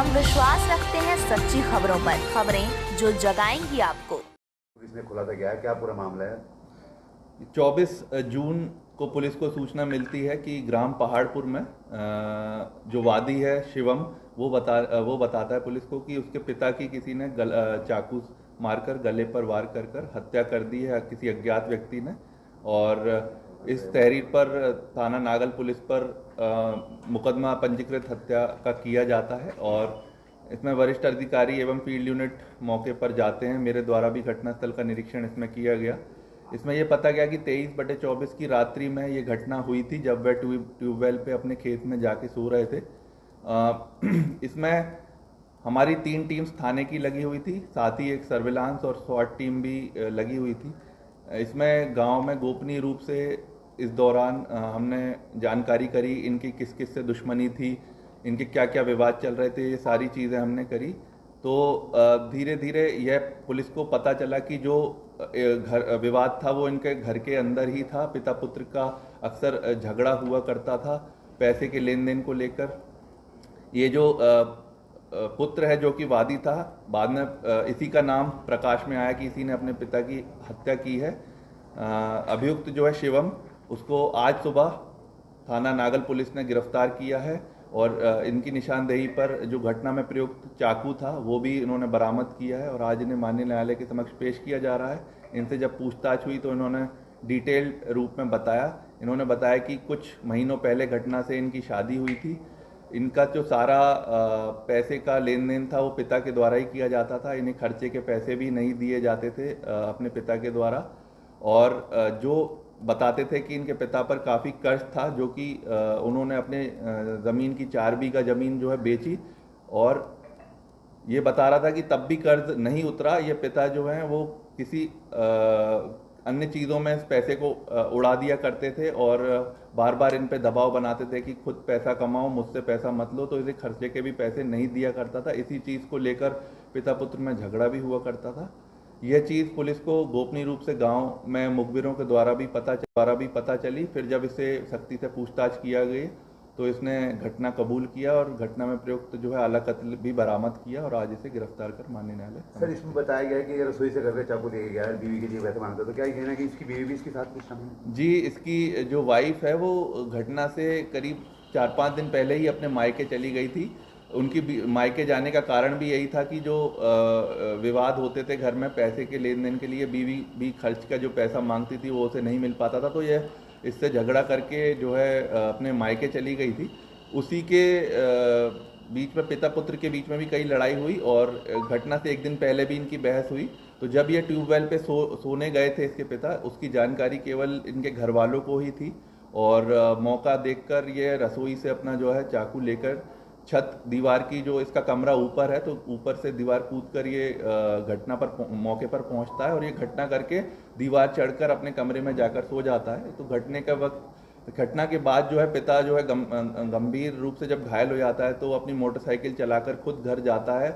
हम विश्वास रखते हैं सच्ची खबरों पर, खबरें जो जगाएंगी आपको। पुलिस ने खुलासा किया है, क्या पूरा मामला है? 24 जून को पुलिस को सूचना मिलती है कि ग्राम पहाड़पुर में जो वादी है शिवम, वो बताता है पुलिस को कि उसके पिता की किसी ने चाकू मारकर गले पर वार कर कर हत्या कर दी है किसी अज्ञात व्यक्ति ने। और इस तहरीर पर थाना नागल पुलिस पर मुकदमा पंजीकृत हत्या का किया जाता है। और इसमें वरिष्ठ अधिकारी एवं फील्ड यूनिट मौके पर जाते हैं। मेरे द्वारा भी घटनास्थल का निरीक्षण इसमें किया गया। इसमें यह पता गया कि 23/24 की रात्रि में ये घटना हुई थी, जब वह ट्यूबवेल पे अपने खेत में जाके सो रहे थे। इसमें हमारी 3 टीम्स थाने की लगी हुई थी, साथ ही एक सर्विलांस और स्वाट टीम भी लगी हुई थी। इसमें गांव में गोपनीय रूप से इस दौरान हमने जानकारी करी, इनकी किस किस से दुश्मनी थी, इनके क्या क्या विवाद चल रहे थे, ये सारी चीज़ें हमने करी। तो धीरे धीरे यह पुलिस को पता चला कि जो घर विवाद था वो इनके घर के अंदर ही था। पिता पुत्र का अक्सर झगड़ा हुआ करता था पैसे के लेन देन को लेकर। ये जो पुत्र है जो कि वादी था, बाद में इसी का नाम प्रकाश में आया कि इसी ने अपने पिता की हत्या की है। अभियुक्त जो है शिवम, उसको आज सुबह थाना नागल पुलिस ने गिरफ्तार किया है। और इनकी निशानदेही पर जो घटना में प्रयुक्त चाकू था वो भी इन्होंने बरामद किया है और आज इन्हें माननीय न्यायालय के समक्ष पेश किया जा रहा है। इनसे जब पूछताछ हुई तो इन्होंने डिटेल रूप में बताया। इन्होंने बताया कि कुछ महीनों पहले घटना से इनकी शादी हुई थी। इनका जो सारा पैसे का लेन देन था वो पिता के द्वारा ही किया जाता था। इन्हें खर्चे के पैसे भी नहीं दिए जाते थे अपने पिता के द्वारा। और जो बताते थे कि इनके पिता पर काफ़ी कर्ज था, जो कि उन्होंने अपने ज़मीन की 4 बीघा ज़मीन जो है बेची। और ये बता रहा था कि तब भी कर्ज नहीं उतरा। ये पिता जो हैं वो किसी अन्य चीज़ों में इस पैसे को उड़ा दिया करते थे और बार बार इन पे दबाव बनाते थे कि खुद पैसा कमाओ, मुझसे पैसा मत लो। तो इसे खर्चे के भी पैसे नहीं दिया करता था। इसी चीज़ को लेकर पिता पुत्र में झगड़ा भी हुआ करता था। यह चीज़ पुलिस को गोपनीय रूप से गांव में मुखबिरों के द्वारा भी पता चली। फिर जब इसे सख्ती से पूछताछ किया गई तो इसने घटना कबूल किया और घटना में प्रयुक्त जो है आला कत्ल भी बरामद किया और आज इसे गिरफ्तार कर माननीय न्यायालय। सर, इसमें बताया गया है कि रसोई से घर पे चाकू लेके गया है, बीवी के लिए वैसे मांगता, तो क्या ये कहना है कि इसकी बीवी भी इसके साथ कुछ शामिल है? जी, इसकी जो वाइफ है वो घटना से करीब 4-5 दिन पहले ही अपने मायके चली गई थी। उनकी मायके जाने का कारण भी यही था कि जो विवाद होते थे घर में पैसे के लेन देन के लिए, बीवी भी खर्च का जो पैसा मांगती थी वो उसे नहीं मिल पाता था। तो यह इससे झगड़ा करके जो है अपने मायके चली गई थी। उसी के बीच में पिता पुत्र के बीच में भी कई लड़ाई हुई और घटना से एक दिन पहले भी इनकी बहस हुई। तो जब ये ट्यूबवेल पे सोने गए थे इसके पिता, उसकी जानकारी केवल इनके घर वालों को ही थी। और मौका देखकर ये रसोई से अपना जो है चाकू लेकर छत दीवार की, जो इसका कमरा ऊपर है, तो ऊपर से दीवार कूदकर ये घटना पर मौके पर पहुंचता है और ये घटना करके दीवार चढ़कर अपने कमरे में जाकर सो जाता है। तो घटना के बाद जो है पिता जो है गंभीर रूप से जब घायल हो जाता है तो अपनी मोटरसाइकिल चलाकर खुद घर जाता है।